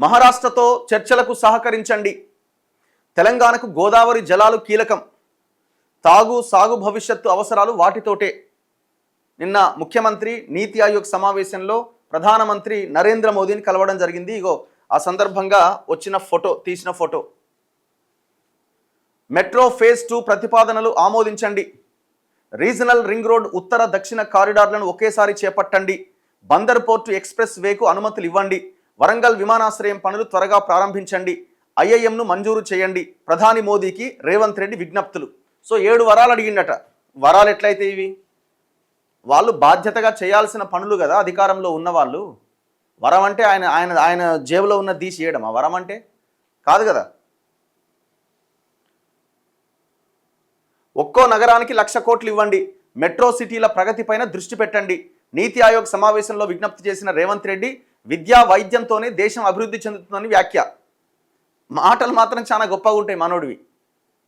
మహారాష్ట్రతో చర్చలకు సహకరించండి. తెలంగాణకు గోదావరి జలాలు కీలకం. సాగు భవిష్యత్తు అవసరాలు వాటితోటే. నిన్న ముఖ్యమంత్రి నీతి ఆయోగ్ సమావేశంలో ప్రధానమంత్రి నరేంద్ర మోదీని కలవడం జరిగింది. ఇగో ఆ సందర్భంగా తీసిన ఫోటో. మెట్రో ఫేజ్ 2 ప్రతిపాదనలు ఆమోదించండి. రీజనల్ రింగ్ రోడ్ ఉత్తర దక్షిణ కారిడార్లను ఒకేసారి చేపట్టండి. బందర్ పోర్టు ఎక్స్ప్రెస్ వేకు అనుమతులు ఇవ్వండి. వరంగల్ విమానాశ్రయం పనులు త్వరగా ప్రారంభించండి. ఐఐఎంను మంజూరు చేయండి. ప్రధాని మోదీకి రేవంత్ రెడ్డి విజ్ఞప్తులు. సో 7 వరాలు అడిగిండట. వరాలు ఎట్లయితే ఇవి? వాళ్ళు బాధ్యతగా చేయాల్సిన పనులు కదా అధికారంలో ఉన్నవాళ్ళు. వరం అంటే ఆయన జేబులో ఉన్న తీసి చేయడం ఆ వరం అంటే కాదు కదా. ఒక్కో నగరానికి 1,00,000 కోట్లు ఇవ్వండి. మెట్రో సిటీల ప్రగతిపైన దృష్టి పెట్టండి. నీతి ఆయోగ్ సమావేశంలో విజ్ఞప్తి చేసిన రేవంత్ రెడ్డి విద్యా వైద్యంతోనే దేశం అభివృద్ధి చెందుతుందని వ్యాఖ్య. మాటలు మాత్రం చాలా గొప్పగా ఉంటాయి మనోడివి.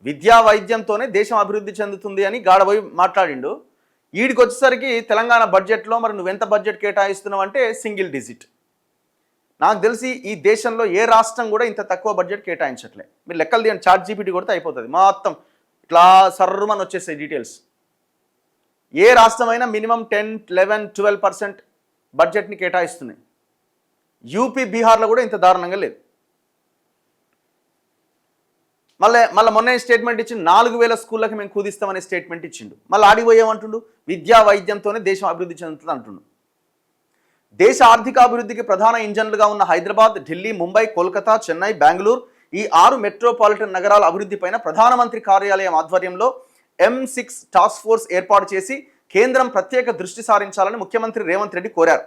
విద్యా వైద్యంతోనే దేశం అభివృద్ధి చెందుతుంది అని గాడబోయి మాట్లాడిండు. వీడికి వచ్చేసరికి తెలంగాణ బడ్జెట్లో మరి నువ్వెంత బడ్జెట్ కేటాయిస్తున్నావు అంటే సింగిల్ డిజిట్. నాకు తెలిసి ఈ దేశంలో ఏ రాష్ట్రం కూడా ఇంత తక్కువ బడ్జెట్ కేటాయించట్లే. మీరు లెక్కలు తీయండి, ChatGPT కొడితే అయిపోతుంది. మొత్తం ఇట్లా సర్రమని వచ్చేసాయి డీటెయిల్స్. ఏ రాష్ట్రమైనా మినిమం 10, 11, 12% బడ్జెట్ని కేటాయిస్తున్నాయి. యూపీ బీహార్లో కూడా ఇంత దారుణంగా లేదు. మళ్ళీ మొన్న స్టేట్మెంట్ ఇచ్చిండు, 4,000 స్కూళ్ళకి మేము కుదిస్తామనే స్టేట్మెంట్ ఇచ్చిండు. మళ్ళీ ఆడిపోయామంటుండు విద్యా వైద్యంతోనే దేశం అభివృద్ధి చెందుతుంది అంటుండు. దేశ ఆర్థికాభివృద్ధికి ప్రధాన ఇంజన్లుగా ఉన్న హైదరాబాద్, ఢిల్లీ, ముంబై, కోల్కతా, చెన్నై, బెంగళూరు ఈ 6 మెట్రోపాలిటన్ నగరాల అభివృద్ధిపైన ప్రధానమంత్రి కార్యాలయం ఆధ్వర్యంలో M6 టాస్క్ ఫోర్స్ ఏర్పాటు చేసి కేంద్రం ప్రత్యేక దృష్టి సారించాలని ముఖ్యమంత్రి రేవంత్ రెడ్డి కోరారు.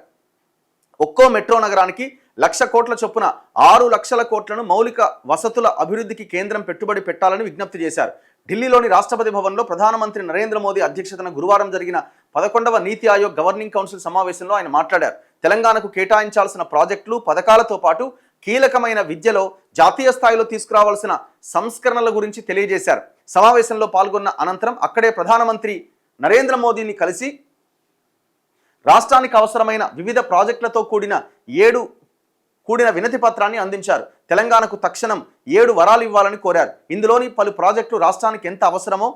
ఒక్కో మెట్రో నగరానికి 1,00,000 కోట్ల చొప్పున 6,00,000 కోట్లను మౌలిక వసతుల అభివృద్ధికి కేంద్రం పెట్టుబడి పెట్టాలని విజ్ఞప్తి చేశారు. ఢిల్లీలోని రాష్ట్రపతి భవన్లో ప్రధానమంత్రి నరేంద్ర మోదీ అధ్యక్షతన గురువారం జరిగిన 11వ నీతి ఆయోగ్ గవర్నింగ్ కౌన్సిల్ సమావేశంలో ఆయన మాట్లాడారు. తెలంగాణకు కేటాయించాల్సిన ప్రాజెక్టులు, పథకాలతో పాటు కీలకమైన విద్యలో జాతీయ స్థాయిలో తీసుకురావాల్సిన సంస్కరణల గురించి తెలియజేశారు. సమావేశంలో పాల్గొన్న అనంతరం అక్కడే ప్రధానమంత్రి నరేంద్ర మోదీని కలిసి రాష్ట్రానికి అవసరమైన వివిధ ప్రాజెక్టులతో కూడిన వినతి పత్రాన్ని అందించారు. తెలంగాణకు తక్షణం 7 వరాలు ఇవ్వాలని కోరారు. ఇందులోని పలు ప్రాజెక్టులు రాష్ట్రానికి ఎంత అవసరమో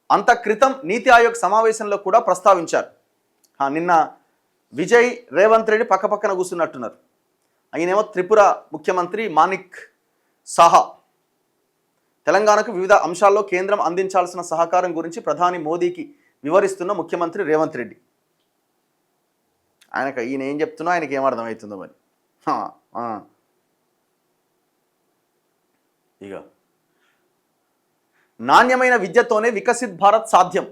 అంత క్రితం నీతి ఆయోగ్ సమావేశంలో కూడా ప్రస్తావించారు. నిన్న విజయ్, రేవంత్ రెడ్డి పక్కపక్కన కూర్చున్నట్టున్నారు. ఆయనేమో త్రిపుర ముఖ్యమంత్రి మాణిక్ సాహా. తెలంగాణకు వివిధ అంశాల్లో కేంద్రం అందించాల్సిన సహకారం గురించి ప్రధాని మోదీకి వివరిస్తున్న ముఖ్యమంత్రి రేవంత్ రెడ్డి. ఈయన ఏం చెప్తున్నా ఆయనకి ఏమర్థమవుతుందో మరి. ఇక నాణ్యమైన విద్యతోనే వికసిత్ భారత్ సాధ్యం.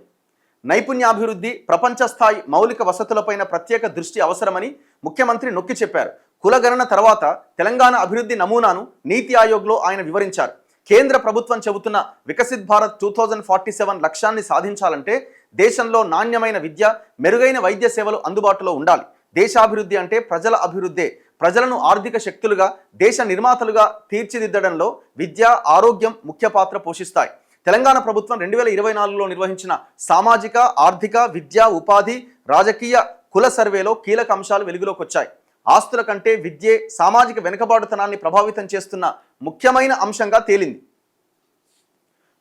నైపుణ్యాభివృద్ధి, ప్రపంచ స్థాయి మౌలిక వసతులపైన ప్రత్యేక దృష్టి అవసరమని ముఖ్యమంత్రి నొక్కి చెప్పారు. కులగణన తర్వాత తెలంగాణ అభివృద్ధి నమూనాను నీతి ఆయోగ్లో ఆయన వివరించారు. కేంద్ర ప్రభుత్వం చెబుతున్న వికసిత్ భారత్ 2047 లక్ష్యాన్ని సాధించాలంటే దేశంలో నాణ్యమైన విద్య, మెరుగైన వైద్య సేవలు అందుబాటులో ఉండాలి. దేశాభివృద్ధి అంటే ప్రజల అభివృద్ధే. ప్రజలను ఆర్థిక శక్తులుగా, దేశ నిర్మాతలుగా తీర్చిదిద్దడంలో విద్య, ఆరోగ్యం ముఖ్య పాత్ర పోషిస్తాయి. తెలంగాణ ప్రభుత్వం 2024లో నిర్వహించిన సామాజిక, ఆర్థిక, విద్యా, ఉపాధి, రాజకీయ, కుల సర్వేలో కీలక అంశాలు వెలుగులోకి వచ్చాయి. ఆస్తుల కంటే విద్యే సామాజిక వెనుకబాటుతనాన్ని ప్రభావితం చేస్తున్న ముఖ్యమైన అంశంగా తేలింది.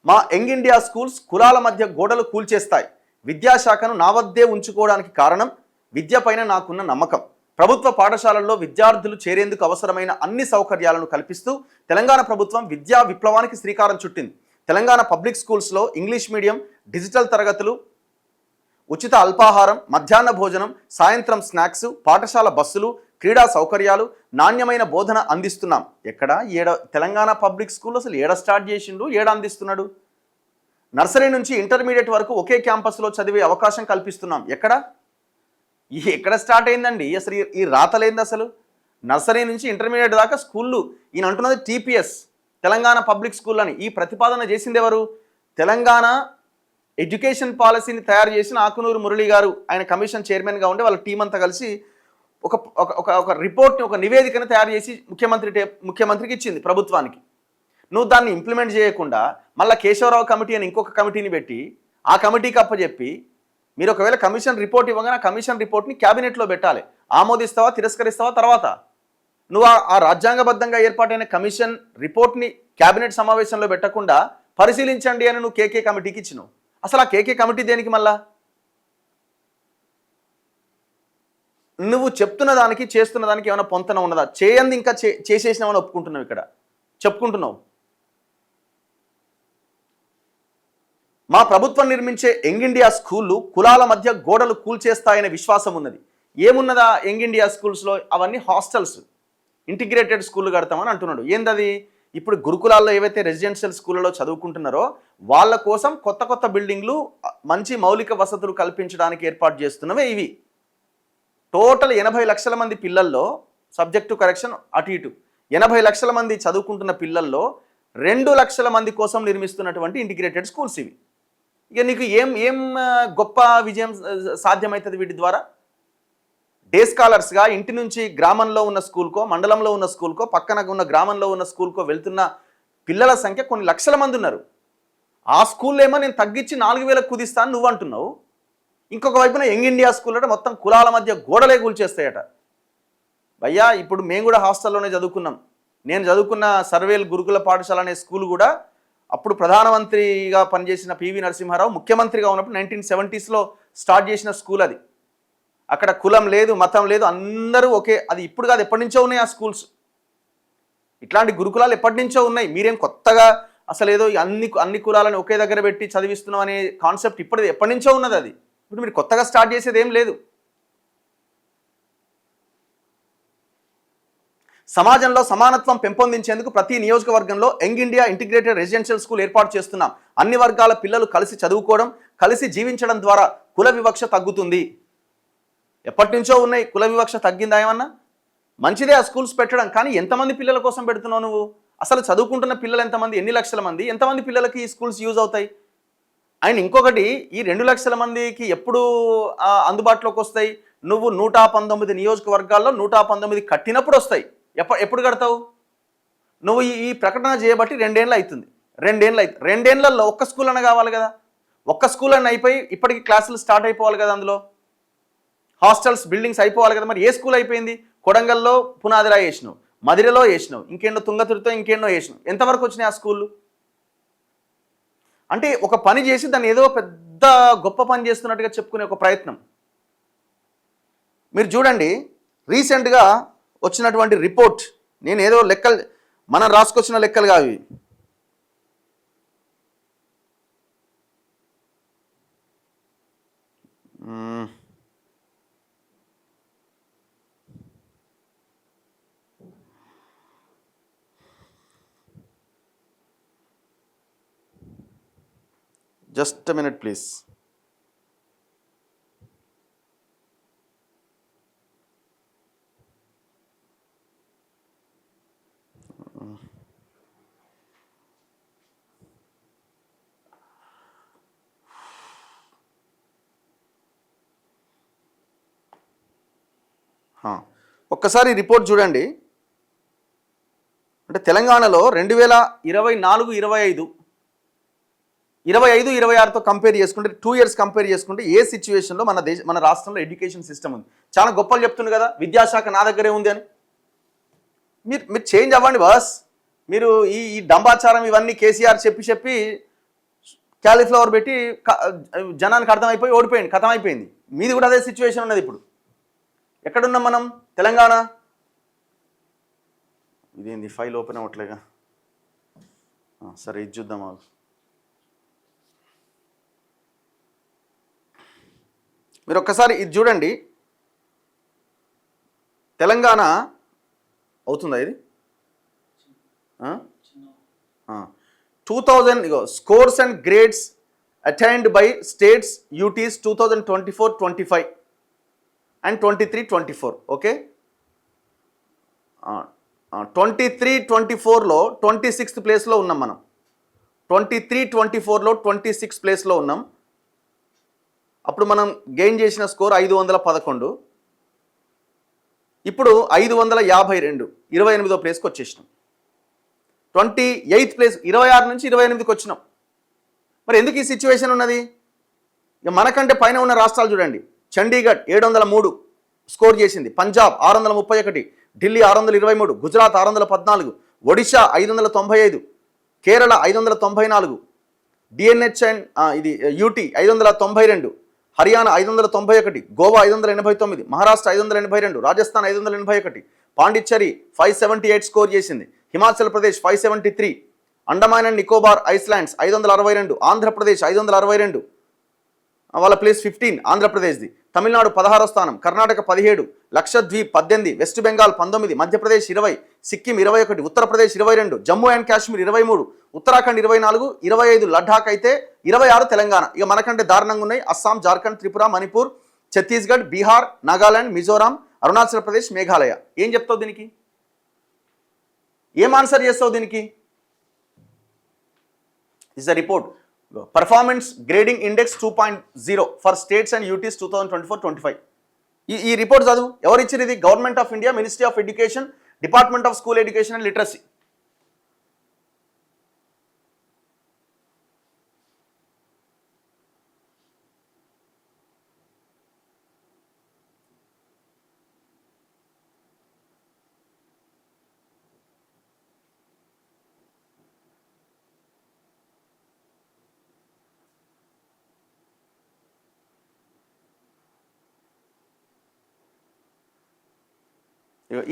మా యంగ్ ఇండియా స్కూల్స్ కులాల మధ్య గోడలు కూల్చేస్తాయి. విద్యాశాఖను నా వద్దే ఉంచుకోవడానికి కారణం విద్యపైన నాకున్న నమ్మకం. ప్రభుత్వ పాఠశాలల్లో విద్యార్థులు చేరేందుకు అవసరమైన అన్ని సౌకర్యాలను కల్పిస్తూ తెలంగాణ ప్రభుత్వం విద్యా విప్లవానికి శ్రీకారం చుట్టింది. తెలంగాణ పబ్లిక్ స్కూల్స్లో ఇంగ్లీష్ మీడియం, డిజిటల్ తరగతులు, ఉచిత అల్పాహారం, మధ్యాహ్న భోజనం, సాయంత్రం స్నాక్స్, పాఠశాల బస్సులు, క్రీడా సౌకర్యాలు, నాణ్యమైన బోధన అందిస్తున్నాం. తెలంగాణ పబ్లిక్ స్కూల్ అసలు ఏడ స్టార్ట్ చేసిండు, ఏడ అందిస్తున్నాడు? నర్సరీ నుంచి ఇంటర్మీడియట్ వరకు ఒకే క్యాంపస్లో చదివే అవకాశం కల్పిస్తున్నాం. ఎక్కడ స్టార్ట్ అయిందండి అసలు ఈ రాతలేంది? అసలు నర్సరీ నుంచి ఇంటర్మీడియట్ దాకా స్కూళ్ళు. ఈయన అంటున్నది TPS, తెలంగాణ పబ్లిక్ స్కూల్ అని. ఈ ప్రతిపాదన చేసింది ఎవరు? తెలంగాణ ఎడ్యుకేషన్ పాలసీని తయారు చేసిన ఆకునూరు మురళి గారు. ఆయన కమిషన్ చైర్మన్గా ఉండి వాళ్ళ టీం అంతా కలిసి ఒక రిపోర్ట్ని, ఒక నివేదికను తయారు చేసి ముఖ్యమంత్రికి ఇచ్చింది ప్రభుత్వానికి. నువ్వు దాన్ని ఇంప్లిమెంట్ చేయకుండా మళ్ళీ కేశవరావు కమిటీ అని ఇంకొక కమిటీని పెట్టి ఆ కమిటీకి అప్పచెప్పి మీరు ఒకవేళ కమిషన్ రిపోర్ట్ ఇవ్వగానే ఆ కమిషన్ రిపోర్ట్ని క్యాబినెట్లో పెట్టాలి. ఆమోదిస్తావా, తిరస్కరిస్తావా తర్వాత? నువ్వు ఆ రాజ్యాంగబద్ధంగా ఏర్పాటైన కమిషన్ రిపోర్ట్ని క్యాబినెట్ సమావేశంలో పెట్టకుండా పరిశీలించండి అని నువ్వు కేకే కమిటీకి ఇచ్చినావు. అసలు ఆ కేకే కమిటీ దేనికి? మళ్ళా నువ్వు చెప్తున్న దానికి చేస్తున్న దానికి ఏమైనా పొంతన ఉన్నదా? చేయంది ఇంకా చేసేసినామని ఒప్పుకుంటున్నావు, ఇక్కడ చెప్పుకుంటున్నావు. మా ప్రభుత్వం నిర్మించే యంగ్ ఇండియా స్కూళ్ళు కులాల మధ్య గోడలు కూల్చేస్తాయనే విశ్వాసం ఉన్నది. ఏమున్నదా యంగ్ ఇండియా స్కూల్స్లో? అవన్నీ హాస్టల్స్, ఇంటిగ్రేటెడ్ స్కూళ్ళు కడతామని అంటున్నాడు. ఏందది? ఇప్పుడు గురుకులాల్లో ఏవైతే రెసిడెన్షియల్ స్కూళ్ళలో చదువుకుంటున్నారో వాళ్ళ కోసం కొత్త కొత్త బిల్డింగ్లు, మంచి మౌలిక వసతులు కల్పించడానికి ఏర్పాటు చేస్తున్నవే ఇవి. టోటల్ 80 లక్షల మంది పిల్లల్లో, సబ్జెక్ట్ టు కరెక్షన్ అటు ఇటు 80 లక్షల మంది చదువుకుంటున్న పిల్లల్లో 2 లక్షల మంది కోసం నిర్మిస్తున్నటువంటి ఇంటిగ్రేటెడ్ స్కూల్స్ ఇవి. ఇక నీకు ఏం గొప్ప విజయం సాధ్యమవుతుంది వీటి ద్వారా? డే స్కాలర్స్గా ఇంటి నుంచి గ్రామంలో ఉన్న స్కూల్కో, మండలంలో ఉన్న స్కూల్కో, పక్కన ఉన్న గ్రామంలో ఉన్న స్కూల్కో వెళ్తున్న పిల్లల సంఖ్య కొన్ని లక్షల మంది ఉన్నారు. ఆ స్కూల్లో ఏమో నేను తగ్గించి 4000 కుదిస్తాను నువ్వు అంటున్నావు. ఇంకొక వైపున యంగ్ ఇండియా స్కూల్ అంటే మొత్తం కులాల మధ్య గోడలే కూల్చేస్తాయట. భయ్యా, ఇప్పుడు మేము కూడా హాస్టల్లోనే చదువుకున్నాం. నేను చదువుకున్న సర్వేల్ గురుకుల పాఠశాల అనే స్కూల్ కూడా అప్పుడు ప్రధానమంత్రిగా పనిచేసిన పివి నరసింహారావు ముఖ్యమంత్రిగా ఉన్నప్పుడు 1970s స్టార్ట్ చేసిన స్కూల్ అది. అక్కడ కులం లేదు, మతం లేదు, అందరూ ఒకే. అది ఇప్పుడు కాదు, ఎప్పటి నుంచో ఉన్నాయి ఆ స్కూల్స్. ఇట్లాంటి గురుకులాలు ఎప్పటి నుంచో ఉన్నాయి. మీరేం కొత్తగా అసలు ఏదో అన్ని కులాలను ఒకే దగ్గర పెట్టి చదివిస్తున్నాం అనే కాన్సెప్ట్ ఎప్పటి నుంచో ఉన్నది. అది ఇప్పుడు మీరు కొత్తగా స్టార్ట్ చేసేది ఏం లేదు. సమాజంలో సమానత్వం పెంపొందించేందుకు ప్రతి నియోజకవర్గంలో young India integrated residential school ఏర్పాటు చేస్తున్నాం. అన్ని వర్గాల పిల్లలు కలిసి చదువుకోవడం, కలిసి జీవించడం ద్వారా కుల వివక్ష తగ్గుతుంది. ఎప్పటి నుంచో ఉన్నాయి. కుల వివక్ష తగ్గిందా ఏమన్నా? మంచిదే ఆ స్కూల్స్ పెట్టడం, కానీ ఎంతమంది పిల్లల కోసం పెడుతున్నావు నువ్వు? అసలు చదువుకుంటున్న పిల్లలు ఎంతమంది? ఎన్ని లక్షల మంది? ఎంతమంది పిల్లలకి ఈ స్కూల్స్ యూజ్ అవుతాయి? అండ్ ఇంకొకటి, ఈ 2 లక్షల మందికి ఎప్పుడు అందుబాటులోకి వస్తాయి? నువ్వు 119 నియోజకవర్గాల్లో 119 కట్టినప్పుడు వస్తాయి. ఎప్పుడు కడతావు నువ్వు? ఈ ప్రకటన చేయబట్టి 2 ఏళ్ళు అవుతుంది. 2 ఏళ్లలో ఒక్క స్కూల్ అన్న కావాలి కదా. ఒక్క స్కూల్ అన్న అయిపోయి ఇప్పటికి క్లాసులు స్టార్ట్ అయిపోవాలి కదా. అందులో హాస్టల్స్, బిల్డింగ్స్ అయిపోవాలి కదా. మరి ఏ స్కూల్ అయిపోయింది? కొడంగల్లో పునాదిరా వేసినావు, మదిరలో వేసినావు, ఇంకేంటో తుంగతుడితో ఇంకేంటో వేసినావు. ఎంతవరకు వచ్చినాయి ఆ స్కూళ్ళు? అంటే ఒక పని చేసి దాన్ని ఏదో పెద్ద గొప్ప పని చేస్తున్నట్టుగా చెప్పుకునే ఒక ప్రయత్నం. మీరు చూడండి, రీసెంట్గా వచ్చినటువంటి రిపోర్ట్, నేను ఏదో లెక్కలు మనం రాసుకొచ్చిన లెక్కలు కావి. Just a minute please. ఒక్కసారి రిపోర్ట్ చూడండి. అంటే తెలంగాణలో 2024-25 25-26తో కంపేర్ చేసుకుంటే, 2 years కంపేర్ చేసుకుంటే ఏ సిచ్యువేషన్లో మన రాష్ట్రంలో ఎడ్యుకేషన్ సిస్టమ్ ఉంది? చాలా గొప్పలు చెప్తుంది కదా, విద్యాశాఖ నా దగ్గరే ఉంది అని. మీరు చేంజ్ అవ్వండి బాస్. మీరు ఈ డంబాచారం ఇవన్నీ కేసీఆర్ చెప్పి క్యాలీఫ్లవర్ పెట్టి జనానికి అర్థమైపోయి ఓడిపోయింది, కథం అయిపోయింది. మీది కూడా అదే సిచ్యువేషన్ ఉన్నది. ఇప్పుడు ఎక్కడున్నాం మనం? తెలంగాణ. ఇదేంది ఫైల్ ఓపెన్ అవ్వట్లేగా? సరే, ఇది చూద్దాం. మీరు ఒక్కసారి ఇది చూడండి. తెలంగాణ అవుతుందా ఇది? 2000 scores and grades attained by states UTs 2024-25 and 23-24. Okay, 23-24లో 26th ప్లేస్లో ఉన్నాం మనం. 23-24లో 26th ప్లేస్లో ఉన్నాం. అప్పుడు మనం గెయిన్ చేసిన స్కోర్ 511. ఇప్పుడు 552, 28వ ప్లేస్కి వచ్చేసినాం. 28th ప్లేస్, 26 నుంచి 28కి వచ్చినాం. మరి ఎందుకు ఈ సిచ్యువేషన్ ఉన్నది? ఇక మనకంటే పైన ఉన్న రాష్ట్రాలు చూడండి. చండీగఢ్ 703 స్కోర్ చేసింది, పంజాబ్ 631, ఢిల్లీ 623, గుజరాత్ 614, ఒడిశా 595, కేరళ 594, డిఎన్హెచ్ అండ్ ఇది యూటీ 592, హర్యానా 591, గోవా 589, మహారాష్ట్ర 582, రాజస్థాన్ 581, పాండిచ్చేరి 578 స్కోర్ చేసింది, హిమాచల్ ప్రదేశ్ 573, అండమాన్ అండ్ నికోబార్ ఐస్లాండ్స్ 562, ఆంధ్రప్రదేశ్ 562, వాళ్ళ ప్లేస్ 15 ఆంధ్రప్రదేశ్ది, తమిళనాడు 16వ స్థానం, కర్ణాటక 17, లక్షద్వీప్ 18, వెస్ట్ బెంగాల్ 19, మధ్యప్రదేశ్ 20, సిక్కిం 21, ఉత్తరప్రదేశ్ 22, జమ్మూ అండ్ కాశ్మీర్ 23, ఉత్తరాఖండ్ 24, 25 లడాక్ అయితే 26 తెలంగాణ. ఇక మనకంటే దారుణంగా ఉన్నాయి అస్సాం, జార్ఖండ్, త్రిపుర, మణిపూర్, ఛత్తీస్గఢ్, బీహార్, నాగాలాండ్, మిజోరాం, అరుణాచల్ ప్రదేశ్, మేఘాలయ. ఏం చెప్తావు దీనికి? ఏం ఆన్సర్ చేస్తావు దీనికి? This is a report, performance grading index 2.0 for states and UTs 2024-25. ఈ రిపోర్ట్ చదువు. ఎవరు ఇచ్చారు ఇది? Government of India, ministry of education, department of school education and literacy.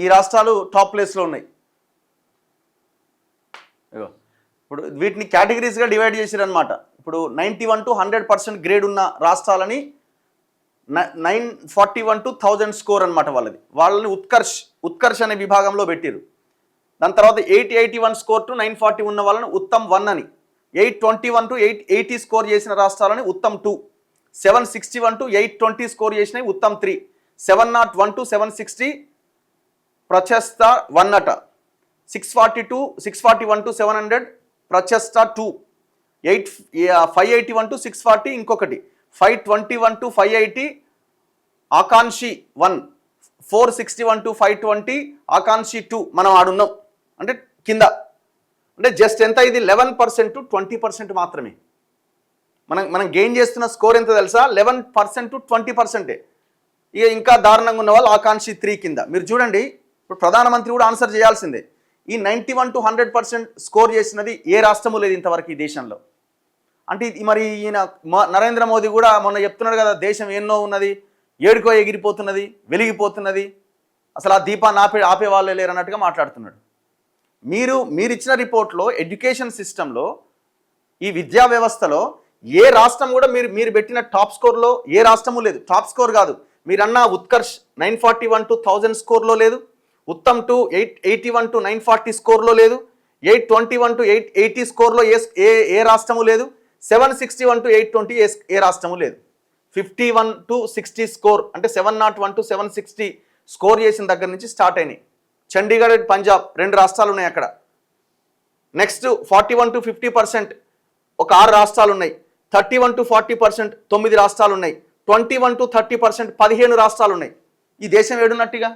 ఈ రాష్ట్రాలు టాప్ ప్లేస్లో ఉన్నాయి. ఇప్పుడు వీటిని కేటగిరీస్గా డివైడ్ చేసిరనమాట. ఇప్పుడు 91 to 100% గ్రేడ్ ఉన్న రాష్ట్రాలని 941 to 1000 స్కోర్ అనమాట వాళ్ళని ఉత్కర్ష్ అనే విభాగంలో పెట్టిరు. దాని తర్వాత 881 స్కోర్ టు 940 ఉన్న వాళ్ళని ఉత్తమ్ 1 అని, 821 to 880 స్కోర్ చేసిన రాష్ట్రాలని ఉత్తమ్ 2, 761 to 820 స్కోర్ చేసినవి ఉత్తమ్ 3, 701 to 760 ప్రచస్త 1 అట, 641 to 700 ప్రచస్త 2, 581 to 640 ఇంకొకటి, 521 to 580 ఆకాంక్షి 1, 461 to 520 ఆకాంక్షి 2. మనం ఆడున్నాం అంటే కింద, అంటే జస్ట్ ఎంత ఇది 11% to 20% మాత్రమే. మనం గెయిన్ చేస్తున్న స్కోర్ ఎంత తెలుసా? 11% to 20%. ఇక ఇంకా దారుణంగా ఉన్న వాళ్ళు ఆకాంక్షి 3 కింద. మీరు చూడండి, ఇప్పుడు ప్రధానమంత్రి కూడా ఆన్సర్ చేయాల్సిందే. ఈ 91 to 100% స్కోర్ చేసినది ఏ రాష్ట్రము లేదు ఇంతవరకు ఈ దేశంలో. అంటే మరి ఈయన నరేంద్ర మోదీ కూడా మొన్న చెప్తున్నాడు కదా, దేశం ఎన్నో ఉన్నది, ఏడుకో ఎగిరిపోతున్నది, వెలిగిపోతున్నది, అసలు ఆ దీపాన్ని ఆపే వాళ్ళే లేరు అన్నట్టుగా మాట్లాడుతున్నాడు. మీరు ఇచ్చిన రిపోర్ట్లో ఎడ్యుకేషన్ సిస్టంలో, ఈ విద్యా వ్యవస్థలో ఏ రాష్ట్రం కూడా మీరు పెట్టిన టాప్ స్కోర్లో ఏ రాష్ట్రము లేదు. టాప్ స్కోర్ కాదు, మీరన్న ఉత్కర్ష్ 941 to 1000 స్కోర్లో లేదు, ఉత్తమ్ 2 881 to 940 స్కోర్లో లేదు, 821 to 880 స్కోర్లో ఏ రాష్ట్రము లేదు, 761 to 820 ఏ రాష్ట్రము లేదు. 51 to 60 స్కోర్ అంటే 701 to 760 స్కోర్ చేసిన దగ్గర నుంచి స్టార్ట్ అయినాయి. చండీగఢ్, పంజాబ్ 2 రాష్ట్రాలు ఉన్నాయి అక్కడ. నెక్స్ట్ 41 to 50% ఒక 6 రాష్ట్రాలు ఉన్నాయి. 31 to 40% 9 రాష్ట్రాలు ఉన్నాయి. 21 to 30% 15 రాష్ట్రాలు ఉన్నాయి. ఈ దేశం ఏడున్నట్టుగా?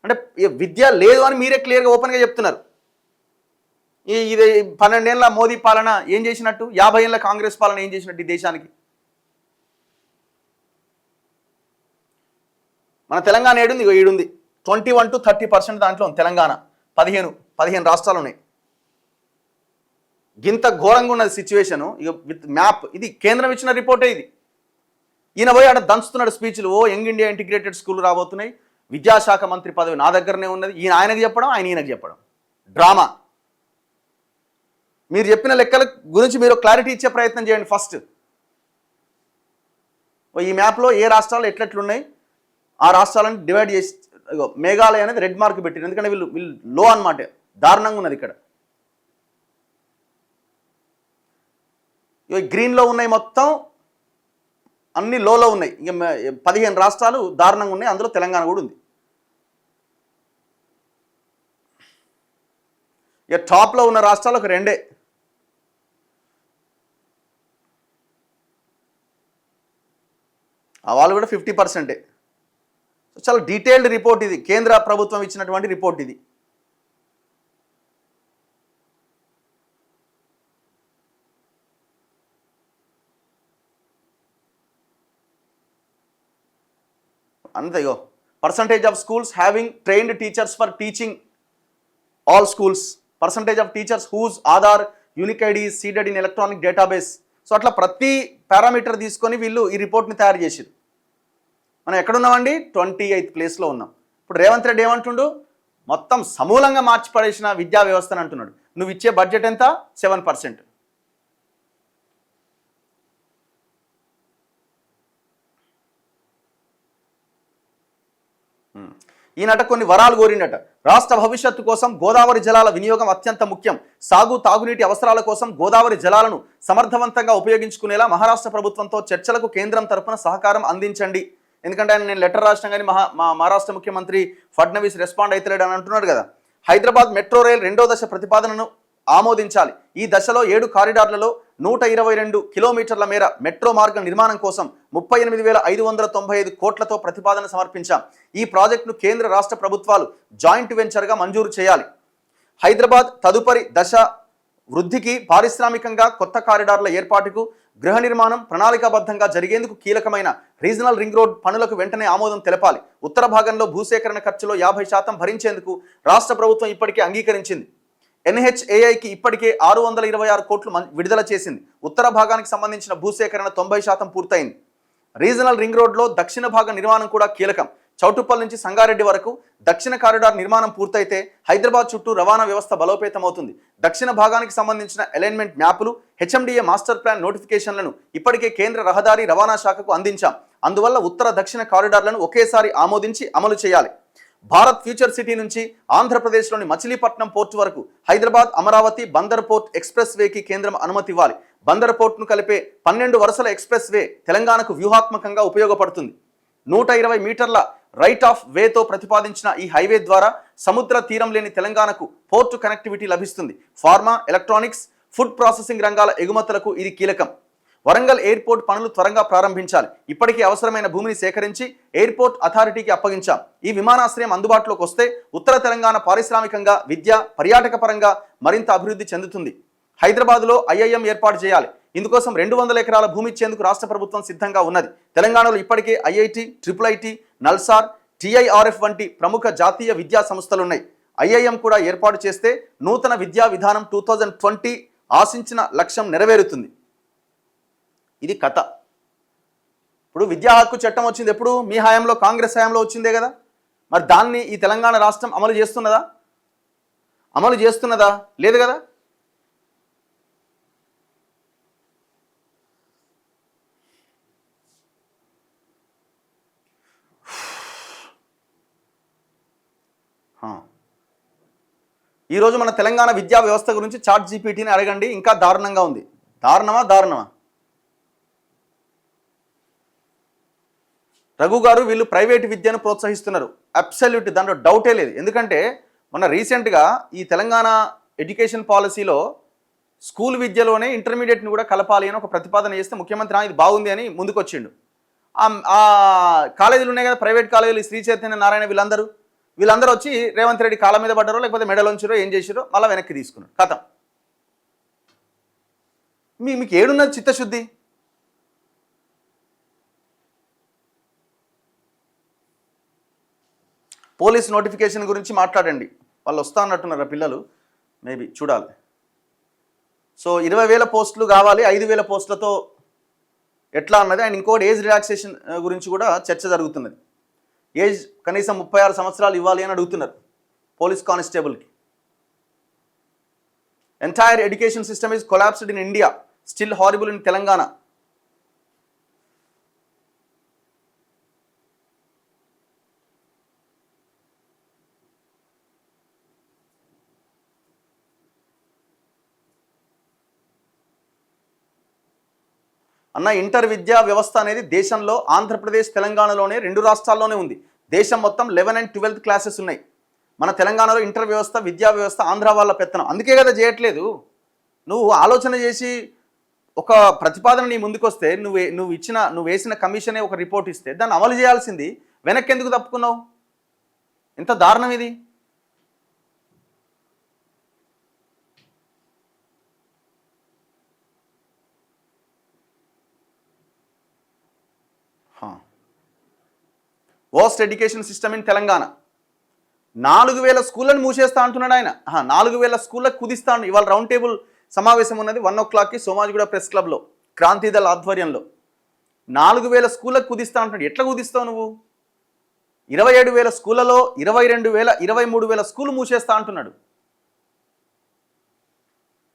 అంటే విద్య లేదు అని మీరే క్లియర్గా ఓపెన్గా చెప్తున్నారు. ఇది 12 ఏళ్ళ మోదీ పాలన ఏం చేసినట్టు, 50 ఏళ్ళ కాంగ్రెస్ పాలన ఏం చేసినట్టు ఈ దేశానికి? మన తెలంగాణ ఏడుంది? ఈడుంది 21 to 30% దాంట్లో తెలంగాణ 15 రాష్ట్రాలు ఉన్నాయి. గింత ఘోరంగా ఉన్నది సిచ్యువేషను. ఇక విత్ మ్యాప్, ఇది కేంద్రం ఇచ్చిన రిపోర్టే ఇది. ఈయన పోయి ఆడ దంచుతున్నాడు స్పీచ్లు. యంగ్ ఇండియా ఇంటిగ్రేటెడ్ స్కూల్ రాబోతున్నాయి, విద్యాశాఖ మంత్రి పదవి నా దగ్గరనే ఉన్నది. ఆయనకు చెప్పడం, ఈయనకు చెప్పడం డ్రామా. మీరు చెప్పిన లెక్కల గురించి మీరు క్లారిటీ ఇచ్చే ప్రయత్నం చేయండి ఫస్ట్. ఈ మ్యాప్లో ఏ రాష్ట్రాలు ఎట్లెట్లున్నాయి ఆ రాష్ట్రాలను డివైడ్ చేసి, మేఘాలయ అనేది రెడ్ మార్క్ పెట్టారు, ఎందుకంటే వీళ్ళు లో అనమాట, దారుణంగా ఉన్నది ఇక్కడ. గ్రీన్లో ఉన్నాయి మొత్తం, అన్ని లోలో ఉన్నాయి. ఇక 15 రాష్ట్రాలు దారుణంగా ఉన్నాయి, అందులో తెలంగాణ కూడా ఉంది. ఇక టాప్లో ఉన్న రాష్ట్రాలు ఒక 2. వాళ్ళు కూడా 50%. చాలా డీటెయిల్డ్ రిపోర్ట్ ఇది, కేంద్ర ప్రభుత్వం ఇచ్చినటువంటి రిపోర్ట్ ఇది. అంతే. ఇగో percentage of schools having trained teachers for teaching all schools, percentage of teachers whose Aadhaar unique ID seeded in electronic database. So అట్లా ప్రతి పారామీటర్ తీసుకొని వీళ్ళు ఈ రిపోర్ట్ని తయారు చేసారు. మనం ఎక్కడున్నామండి? 28th ప్లేస్లో ఉన్నాం. ఇప్పుడు రేవంత్ రెడ్డి ఏమంటుండు? మొత్తం సమూలంగా మార్చి పడేసిన విద్యా వ్యవస్థను అంటున్నాడు. నువ్వు ఇచ్చే బడ్జెట్ ఎంత? 7%. ఈయనట కొన్ని వరాలు కోరిండట. రాష్ట్ర భవిష్యత్తు కోసం గోదావరి జలాల వినియోగం అత్యంత ముఖ్యం. సాగు తాగునీటి అవసరాల కోసం గోదావరి జలాలను సమర్థవంతంగా ఉపయోగించుకునేలా మహారాష్ట్ర ప్రభుత్వంతో చర్చలకు కేంద్రం తరపున సహకారం అందించండి. ఎందుకంటే ఆయన నేను లెటర్ రాసినా కానీ మహారాష్ట్ర ముఖ్యమంత్రి ఫడ్నవీస్ రెస్పాండ్ అవుతలేడు అని అంటున్నాడు కదా. హైదరాబాద్ మెట్రో రైల్ 2వ దశ ప్రతిపాదనను ఆమోదించాలి. ఈ దశలో 7 కారిడార్లలో 122 కిలోమీటర్ల మేర మెట్రో మార్గం నిర్మాణం కోసం 38,595 కోట్లతో ప్రతిపాదన సమర్పించాం. ఈ ప్రాజెక్టును కేంద్ర రాష్ట్ర ప్రభుత్వాలు జాయింట్ వెంచర్గా మంజూరు చేయాలి. హైదరాబాద్ తదుపరి దశ వృద్ధికి పారిశ్రామికంగా కొత్త కారిడార్ల ఏర్పాటుకు గృహ నిర్మాణం ప్రణాళికాబద్ధంగా జరిగేందుకు కీలకమైన రీజనల్ రింగ్ రోడ్ పనులకు వెంటనే ఆమోదం తెలపాలి. ఉత్తర భాగంలో భూసేకరణ ఖర్చులో 50% భరించేందుకు రాష్ట్ర ప్రభుత్వం ఇప్పటికే అంగీకరించింది. NHAIకి ఇప్పటికే 626 కోట్లు విడుదల చేసింది. ఉత్తర భాగానికి సంబంధించిన భూసేకరణ 90% పూర్తయింది. రీజనల్ రింగ్ రోడ్లో దక్షిణ భాగ నిర్మాణం కూడా కీలకం. చౌటుప్పల్ నుంచి సంగారెడ్డి వరకు దక్షిణ కారిడార్ నిర్మాణం పూర్తయితే హైదరాబాద్ చుట్టూ రవాణా వ్యవస్థ బలోపేతమవుతుంది. దక్షిణ భాగానికి సంబంధించిన అలైన్మెంట్ మ్యాపులు, HMDA మాస్టర్ ప్లాన్ నోటిఫికేషన్లను ఇప్పటికే కేంద్ర రహదారి రవాణా శాఖకు అందించాం. అందువల్ల ఉత్తర దక్షిణ కారిడార్లను ఒకేసారి ఆమోదించి అమలు చేయాలి. భారత్ ఫ్యూచర్ సిటీ నుంచి ఆంధ్రప్రదేశ్లోని మచిలీపట్నం పోర్టు వరకు హైదరాబాద్ అమరావతి బందర్ పోర్ట్ ఎక్స్ప్రెస్ వేకి కేంద్రం అనుమతి ఇవ్వాలి. బందర్ పోర్టును కలిపే 12 వరుసల ఎక్స్ప్రెస్ వే తెలంగాణకు వ్యూహాత్మకంగా ఉపయోగపడుతుంది. 120 మీటర్ల రైట్ ఆఫ్ వేతో ప్రతిపాదించిన ఈ హైవే ద్వారా సముద్ర తీరం లేని తెలంగాణకు పోర్టు కనెక్టివిటీ లభిస్తుంది. ఫార్మా, ఎలక్ట్రానిక్స్, ఫుడ్ ప్రాసెసింగ్ రంగాల ఎగుమతులకు ఇది కీలకం. వరంగల్ ఎయిర్పోర్ట్ పనులు త్వరగా ప్రారంభించాలి. ఇప్పటికీ అవసరమైన భూమిని సేకరించి ఎయిర్పోర్ట్ అథారిటీకి అప్పగించాం. ఈ విమానాశ్రయం అందుబాటులోకి వస్తే ఉత్తర తెలంగాణ పారిశ్రామికంగా, విద్య, పర్యాటక పరంగా మరింత అభివృద్ధి చెందుతుంది. హైదరాబాద్లో IIM ఏర్పాటు చేయాలి. ఇందుకోసం 200 ఎకరాల భూమి ఇచ్చేందుకు రాష్ట్ర ప్రభుత్వం సిద్ధంగా ఉన్నది. తెలంగాణలో ఇప్పటికే IIT, IIIT, నల్సార్, TIRF వంటి ప్రముఖ జాతీయ విద్యా సంస్థలున్నాయి. IIM కూడా ఏర్పాటు చేస్తే నూతన విద్యా విధానం 2020 ఆశించిన లక్ష్యం నెరవేరుతుంది. ఇది కథ. ఇప్పుడు విద్యా హక్కు చట్టం వచ్చింది ఎప్పుడు? మీ హయాంలో, కాంగ్రెస్ హయాంలో వచ్చిందే కదా. మరి దాన్ని ఈ తెలంగాణ రాష్ట్రం అమలు చేస్తున్నదా? లేదు కదా. ఈరోజు మన తెలంగాణ విద్యా వ్యవస్థ గురించి ChatGPTని అడగండి, ఇంకా దారుణంగా ఉంది. దారుణమా? రఘు గారు, వీళ్ళు ప్రైవేట్ విద్యను ప్రోత్సహిస్తున్నారు. అబ్సల్యూట్, దాంట్లో డౌటే లేదు. ఎందుకంటే మొన్న రీసెంట్గా ఈ తెలంగాణ ఎడ్యుకేషన్ పాలసీలో స్కూల్ విద్యలోనే ఇంటర్మీడియట్ని కూడా కలపాలి అని ఒక ప్రతిపాదన చేస్తే ముఖ్యమంత్రి ఇది బాగుంది అని ముందుకు వచ్చిండు. ఆ కాలేజీలు ఉన్నాయి కదా, ప్రైవేట్ కాలేజీలు, శ్రీ చైతన్య నారాయణ, వీళ్ళందరూ వచ్చి రేవంత్ రెడ్డి కాళ్ళ మీద పడ్డారో లేకపోతే మెడలోంచిరో ఏం చేసిరో మళ్ళీ వెనక్కి తీసుకున్నారు. కథం. మీకు ఏడున్నది చిత్తశుద్ధి? పోలీస్ నోటిఫికేషన్ గురించి మాట్లాడండి. వాళ్ళు వస్తా అన్నట్టున్నారు పిల్లలు, మేబీ చూడాలి. సో 20,000 పోస్టులు కావాలి, 5,000 పోస్టులతో ఎట్లా అన్నది. అండ్ ఇంకోటి ఏజ్ రిలాక్సేషన్ గురించి కూడా చర్చ జరుగుతున్నది. ఏజ్ కనీసం 36 సంవత్సరాలు ఇవ్వాలి అని అడుగుతున్నారు పోలీస్ కానిస్టేబుల్కి. Entire education system is collapsed in India, still horrible in Telangana. అన్న, ఇంటర్ విద్యా వ్యవస్థ అనేది దేశంలో ఆంధ్రప్రదేశ్, తెలంగాణలోనే 2 రాష్ట్రాల్లోనే ఉంది. దేశం మొత్తం 11th and 12th క్లాసెస్ ఉన్నాయి. మన తెలంగాణలో ఇంటర్ వ్యవస్థ, విద్యా వ్యవస్థ ఆంధ్ర వాళ్ళ పెత్తనం. అందుకే కదా చేయట్లేదు. నువ్వు ఆలోచన చేసి ఒక ప్రతిపాదన నీ ముందుకొస్తే, నువ్వు వేసిన కమిషనే ఒక రిపోర్ట్ ఇస్తే దాన్ని అమలు చేయాల్సింది వెనక్కి ఎందుకు తప్పుకున్నావు? ఎంత దారుణం ఇది. Worst education system in Telangana. 4000 స్కూళ్ళని మూసేస్తా అంటున్నాడు ఆయన. 4000 స్కూళ్ళకు కుదిస్తాను. ఇవాళ రౌండ్ టేబుల్ సమావేశం ఉన్నది 1 o'clockకి సోమాజిగూడ ప్రెస్ క్లబ్లో క్రాంతిదళ ఆధ్వర్యంలో. 4000 స్కూళ్ళకు కుదిస్తా అంటున్నాడు. ఎట్లా కుదిస్తావు నువ్వు? 27,000 స్కూళ్ళలో 22,000 23,000 స్కూళ్ళు మూసేస్తా అంటున్నాడు.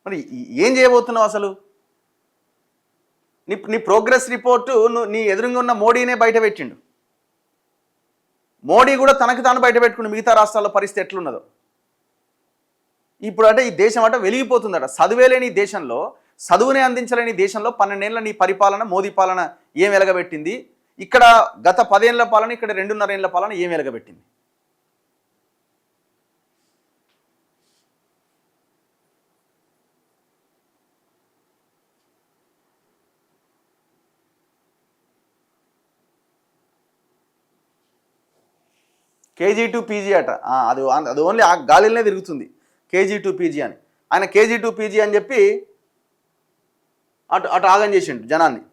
మరి ఏం చేయబోతున్నావు అసలు? నీ ప్రోగ్రెస్ రిపోర్టు నీ ఎదురుగా ఉన్న మోడీనే బయట పెట్టిండు. మోడీ కూడా తనకు తాను బయట పెట్టుకుండు మిగతా రాష్ట్రాల్లో పరిస్థితి ఎట్లున్నదో. ఇప్పుడు అంటే ఈ దేశం అంటే వెలిగిపోతుందట. చదువే లేని ఈ దేశంలో, చదువునే అందించలేని దేశంలో 12 ఏళ్ల నీ పరిపాలన, మోదీ పాలన ఏం వెలగబెట్టింది? ఇక్కడ గత 10 ఏళ్ల పాలన, ఇక్కడ 2.5 ఏళ్ల పాలన ఏం వెలగబెట్టింది? కేజీ టు పీజీ అట. అది ఓన్లీ ఆ గాలిలోనే తిరుగుతుంది కేజీ టు పీజీ అని. ఆయన కేజీ టు పీజీ అని చెప్పి అటు ఆగం చేసిండు జనాన్ని.